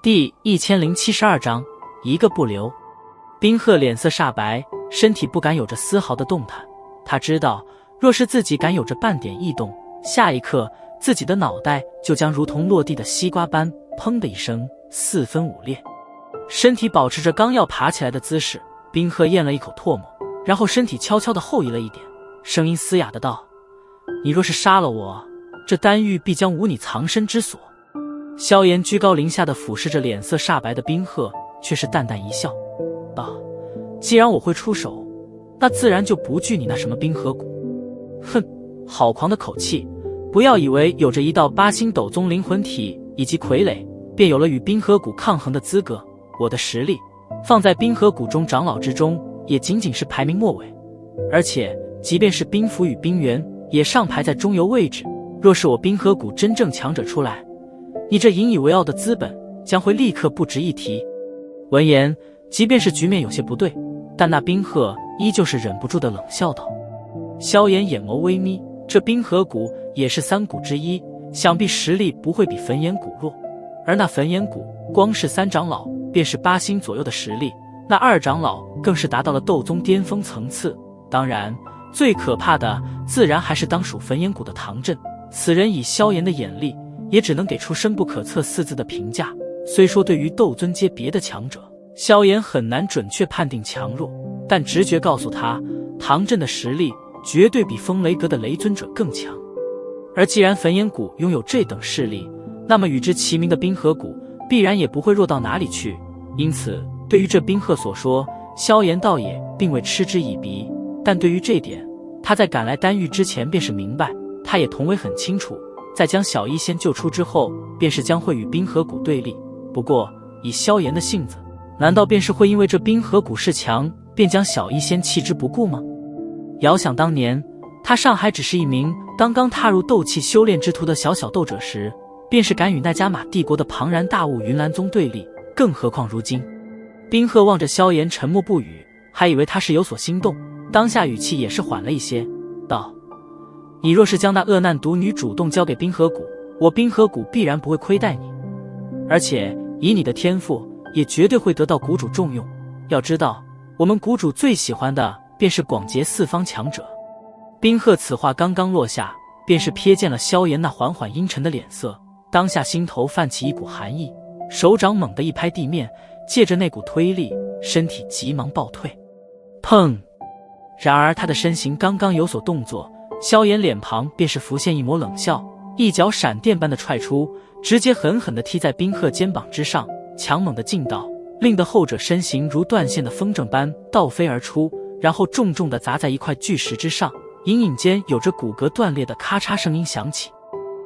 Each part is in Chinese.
第1072章，一个不留。冰鹤脸色煞白，身体不敢有着丝毫的动弹。他知道，若是自己敢有着半点异动，下一刻自己的脑袋就将如同落地的西瓜般，砰的一声四分五裂。身体保持着刚要爬起来的姿势，冰鹤咽了一口唾沫，然后身体悄悄地后移了一点，声音嘶哑的道：“你若是杀了我，这丹狱必将无你藏身之所。”萧炎居高临下的俯视着脸色煞白的冰鹤，却是淡淡一笑，道：“既然我会出手，那自然就不惧你那什么冰河谷。”哼，好狂的口气！不要以为有着一道8星斗宗灵魂体以及傀儡，便有了与冰河谷抗衡的资格。我的实力，放在冰河谷中长老之中，也仅仅是排名末尾，而且即便是冰符与冰原，也上排在中游位置。若是我冰河谷真正强者出来，你这引以为傲的资本将会立刻不值一提。闻言，即便是局面有些不对，但那冰鹤依旧是忍不住的冷笑道。萧炎眼眸微眯，这冰河谷也是3谷之一，想必实力不会比焚炎谷弱。而那焚炎谷光是3长老便是8星左右的实力，那2长老更是达到了斗宗巅峰层次。当然，最可怕的自然还是当属焚炎谷的唐振，此人以萧炎的眼力，也只能给出深不可测4字的评价。虽说对于斗尊阶别的强者，萧炎很难准确判定强弱，但直觉告诉他，唐振的实力绝对比风雷阁的雷尊者更强。而既然焚炎谷拥有这等势力，那么与之齐名的冰河谷必然也不会弱到哪里去。因此，对于这冰鹤所说，萧炎倒也并未嗤之以鼻。但对于这点，他在赶来丹狱之前便是明白，他也同为很清楚，在将小医仙救出之后，便是将会与冰河谷对立。不过以萧炎的性子，难道便是会因为这冰河谷势强，便将小医仙弃之不顾吗？遥想当年，他尚还只是一名刚刚踏入斗气修炼之途的小斗者时，便是敢与那加玛帝国的庞然大物云岚宗对立，更何况如今。冰鹤望着萧炎沉默不语，还以为他是有所心动，当下语气也是缓了一些，道：“你若是将那恶难毒女主动交给冰河谷，我冰河谷必然不会亏待你，而且以你的天赋，也绝对会得到谷主重用。要知道，我们谷主最喜欢的便是广结4方强者。”冰鹤此话刚刚落下，便是瞥见了萧炎那缓缓阴沉的脸色，当下心头泛起一股寒意，手掌猛地一拍地面，借着那股推力，身体急忙暴退。砰！然而他的身形刚刚有所动作，萧炎脸庞便是浮现一抹冷笑，一脚闪电般的踹出，直接狠狠地踢在冰鹤肩膀之上，强猛的劲道令得后者身形如断线的风筝般倒飞而出，然后重重地砸在一块巨石之上，隐隐间有着骨骼断裂的咔嚓声音响起。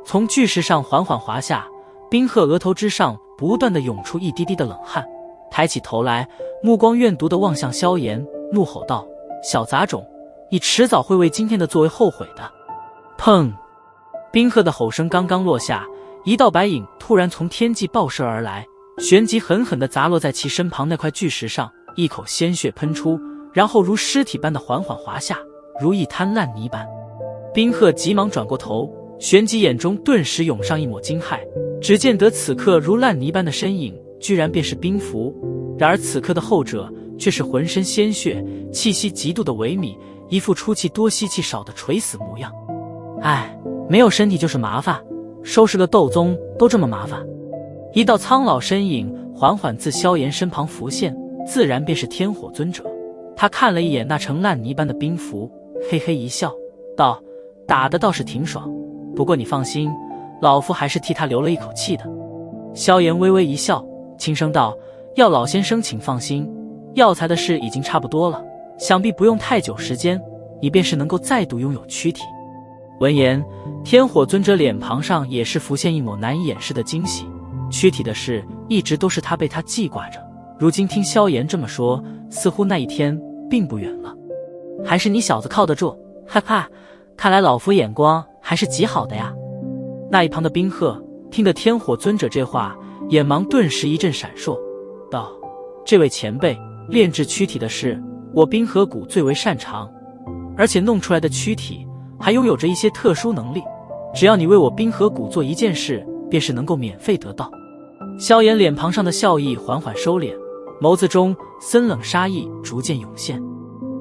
从巨石上缓缓滑下，冰鹤额头之上不断地涌出一滴滴的冷汗，抬起头来，目光怨毒地望向萧炎，怒吼道：“小杂种，你迟早会为今天的作为后悔的！”砰！冰鹤的吼声刚刚落下，一道白影突然从天际爆射而来，旋即狠狠地砸落在其身旁那块巨石上，一口鲜血喷出，然后如尸体般的缓缓滑下，如一滩烂泥般。冰鹤急忙转过头，旋即眼中顿时涌上一抹惊骇，只见得此刻如烂泥般的身影，居然便是冰符。然而此刻的后者却是浑身鲜血，气息极度的萎靡，一副出气多吸气少的垂死模样。唉，没有身体就是麻烦，收拾个斗宗都这么麻烦。一道苍老身影缓缓自萧炎身旁浮现，自然便是天火尊者。他看了一眼那成烂泥般的冰符，嘿嘿一笑，道：“打的倒是挺爽，不过你放心，老夫还是替他留了一口气的。”萧炎微微一笑，轻声道：“药老先生请放心，药材的事已经差不多了，想必不用太久时间，你便是能够再度拥有躯体。”闻言，天火尊者脸庞上也是浮现一抹难以掩饰的惊喜。躯体的事一直都是他被他记挂着，如今听萧炎这么说，似乎那一天并不远了。还是你小子靠得住，哈哈，看来老夫眼光还是极好的呀。那一旁的冰鹤听得天火尊者这话，眼芒顿时一阵闪烁，道：“这位前辈，炼制躯体的事，我冰河谷最为擅长，而且弄出来的躯体还拥有着一些特殊能力，只要你为我冰河谷做一件事，便是能够免费得到。”萧炎脸庞上的笑意缓缓收敛，眸子中森冷杀意逐渐涌现。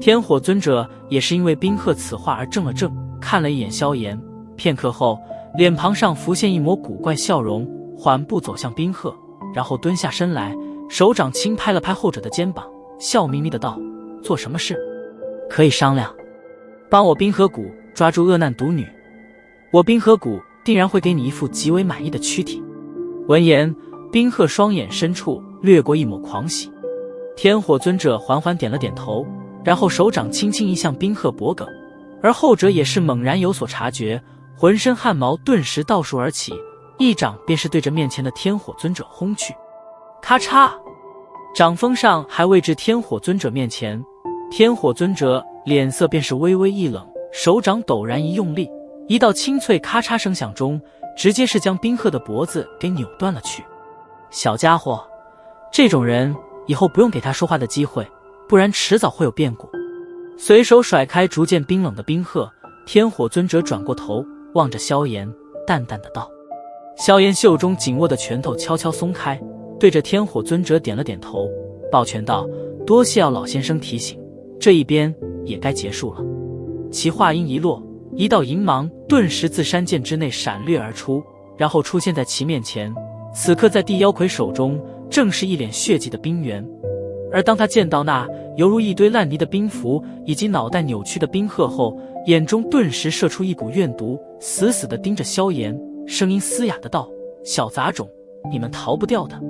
天火尊者也是因为冰鹤此话而怔了怔，看了一眼萧炎，片刻后脸庞上浮现一抹古怪笑容，缓步走向冰鹤，然后蹲下身来，手掌轻拍了拍后者的肩膀，笑眯眯的道：做什么事可以商量？帮我冰河谷抓住恶难毒女，我冰河谷定然会给你一副极为满意的躯体。闻言，冰鹤双眼深处掠过一抹狂喜。天火尊者缓缓点了点头，然后手掌轻轻移向冰鹤脖颈，而后者也是猛然有所察觉，浑身汗毛顿时倒竖而起，一掌便是对着面前的天火尊者轰去。咔嚓，掌锋上还未至天火尊者面前，天火尊者脸色便是微微一冷，手掌陡然一用力，一道清脆咔嚓声响中，直接是将冰鹤的脖子给扭断了去。小家伙，这种人以后不用给他说话的机会，不然迟早会有变故。随手甩开逐渐冰冷的冰鹤，天火尊者转过头望着萧炎，淡淡的道。萧炎袖中紧握的拳头悄悄松开，对着天火尊者点了点头，抱拳道：多谢老先生提醒，这一边也该结束了。其话音一落，一道银芒顿时自山涧之内闪掠而出，然后出现在其面前。此刻在地妖魁手中正是一脸血迹的冰原，而当他见到那犹如一堆烂泥的冰符以及脑袋扭曲的冰鹤后，眼中顿时射出一股怨毒，死死地盯着萧炎，声音嘶哑的道：小杂种，你们逃不掉的。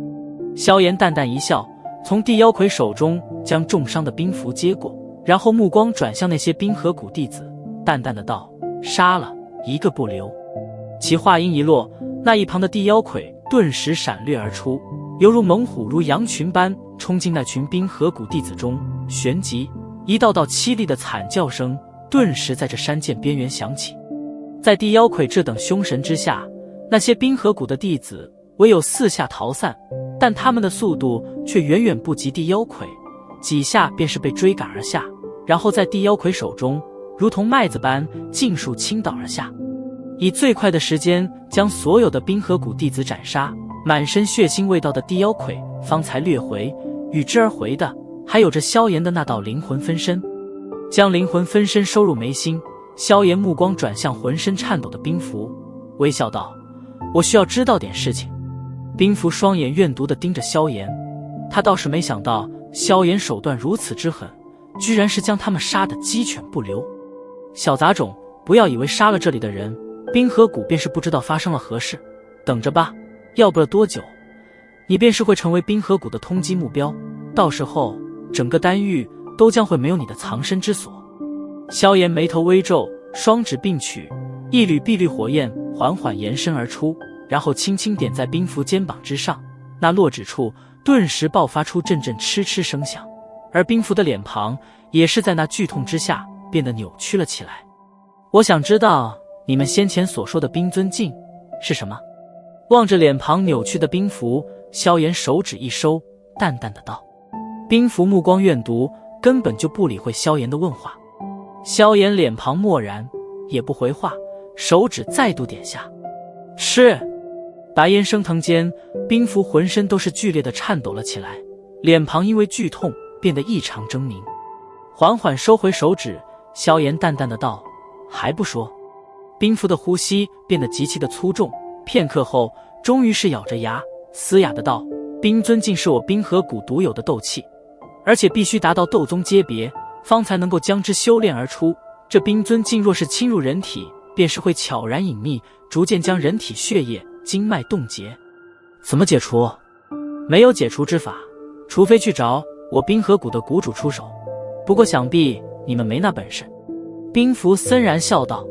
萧炎淡淡一笑，从地妖魁手中将重伤的冰符接过，然后目光转向那些冰河谷弟子，淡淡的道：杀了，一个不留。其话音一落，那一旁的地妖魁顿时闪掠而出，犹如猛虎如羊群般冲进那群冰河谷弟子中，旋即一道道凄厉的惨叫声顿时在这山涧边缘响起。在地妖魁这等凶神之下，那些冰河谷的弟子唯有四下逃散，但他们的速度却远远不及地妖魁，几下便是被追赶而下，然后在地妖魁手中如同麦子般尽数倾倒而下，以最快的时间将所有的冰河谷弟子斩杀。满身血腥味道的地妖魁方才掠回，与之而回的还有着萧炎的那道灵魂分身。将灵魂分身收入眉心，萧炎目光转向浑身颤抖的冰符，微笑道：我需要知道点事情。冰符双眼怨毒地盯着萧炎，他倒是没想到萧炎手段如此之狠，居然是将他们杀得鸡犬不留。小杂种，不要以为杀了这里的人，冰河谷便是不知道发生了何事，等着吧，要不了多久，你便是会成为冰河谷的通缉目标，到时候整个丹域都将会没有你的藏身之所。萧炎眉头微皱，双指并取，一缕碧绿火焰缓缓延伸而出，然后轻轻点在冰符肩膀之上，那落指处顿时爆发出阵阵嗤嗤声响，而冰符的脸庞也是在那剧痛之下变得扭曲了起来。我想知道你们先前所说的冰尊镜是什么？望着脸庞扭曲的冰符，萧炎手指一收，淡淡的道。冰符目光怨毒，根本就不理会萧炎的问话。萧炎脸庞漠然，也不回话，手指再度点下。是。白烟升腾间，冰符浑身都是剧烈的颤抖了起来，脸庞因为剧痛变得异常狰狞。缓缓收回手指，萧炎淡淡的道：还不说。冰符的呼吸变得极其的粗重，片刻后终于是咬着牙嘶哑的道：冰尊镜是我冰河谷独有的斗气，而且必须达到斗宗阶别方才能够将之修炼而出。这冰尊镜若是侵入人体，便是会悄然隐秘，逐渐将人体血液经脉冻结。怎么解除？没有解除之法，除非去找我冰河谷的谷主出手，不过想必你们没那本事。冰符森然笑道。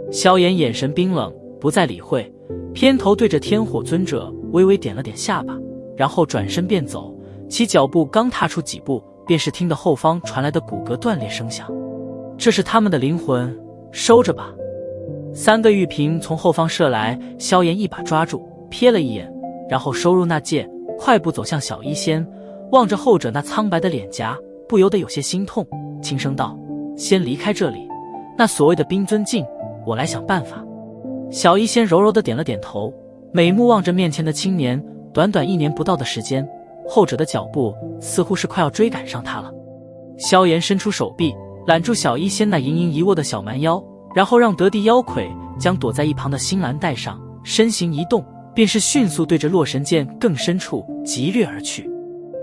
萧炎眼神冰冷，不再理会，偏头对着天火尊者微微点了点下巴，然后转身便走。其脚步刚踏出几步，便是听得后方传来的骨骼断裂声响。这是他们的灵魂，收着吧。3个玉瓶从后方射来，萧炎一把抓住，瞥了一眼，然后收入那戒，快步走向小医仙，望着后者那苍白的脸颊，不由得有些心痛，轻声道：先离开这里，那所谓的冰尊镜我来想办法。小医仙柔柔地点了点头，美目望着面前的青年，短短1年不到的时间，后者的脚步似乎是快要追赶上他了。萧炎伸出手臂揽住小医仙那盈盈一握的小蛮腰，然后让得地妖魁将躲在一旁的星兰带上，身形一动，便是迅速对着洛神剑更深处急掠而去。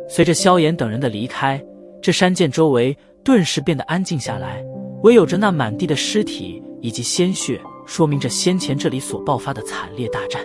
随着萧炎等人的离开，这山涧周围顿时变得安静下来，唯有着那满地的尸体以及鲜血，说明着先前这里所爆发的惨烈大战。